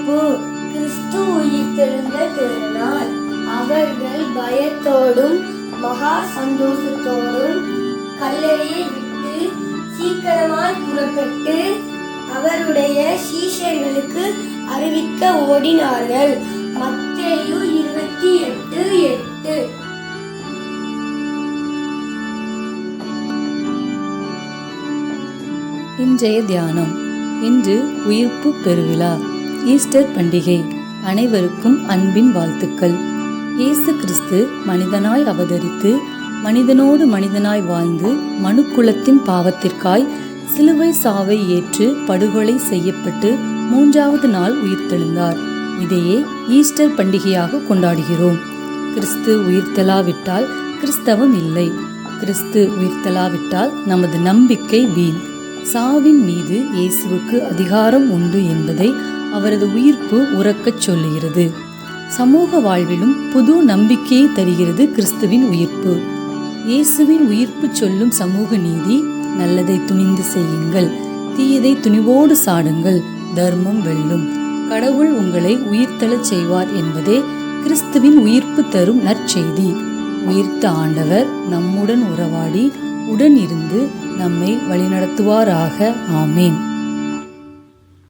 உயிர்ப்பு, கிறிஸ்து உயிர்த்தெழுந்த திருநாள். அவர்கள் பயத்தோடும் மகா சந்தோஷத்தோடும் கல்லறையை விட்டு சீக்கிரமாய் புறப்பட்டு அவருடைய சீஷர்களுக்கு அறிவிக்க ஓடினார்கள். மத்தேயு 28:8. இன்றைய தியானம். இன்று உயிர்ப்பு பெருவிழா, ஈஸ்டர் பண்டிகை. அனைவருக்கும் அன்பின் வாழ்த்துக்கள். இயேசு கிறிஸ்து மனிதனாய் அவதரித்து மனிதனோடு மனிதனாய் வாழ்ந்து மனுக்குலத்தின் பாவத்திற்காய் சிலுவை சாவை ஏற்று படுகொலை செய்யப்பட்டு 3வது நாள் உயிர்த்தெழுந்தார். இதையே ஈஸ்டர் பண்டிகையாக கொண்டாடுகிறோம். கிறிஸ்து உயிர்த்தெழாவிட்டால் கிறிஸ்தவம் இல்லை. கிறிஸ்து உயிர்த்தெழாவிட்டால் நமது நம்பிக்கை வீண். சாவின் மீது இயேசுவுக்கு அதிகாரம் உண்டு என்பதை அவரது உயிர்ப்பு உறக்கச் சொல்லுகிறது. சமூக வாழ்விலும் புது நம்பிக்கையை தருகிறது கிறிஸ்துவின் உயிர்ப்பு. இயேசுவின் உயிர்ப்பு சொல்லும் சமூக நீதி: நல்லதை துணிந்து செய்யுங்கள், தீயதை துணிவோடு சாடுங்கள், தர்மம் வெல்லும், கடவுள் உங்களை உயிர்த்தெழச் செய்வார் என்பதே கிறிஸ்துவின் உயிர்ப்பு தரும் நற்செய்தி. உயிர்த்த ஆண்டவர் நம்முடன் உறவாடி உடன் இருந்து நம்மை வழிநடத்துவாராக. ஆமேன்.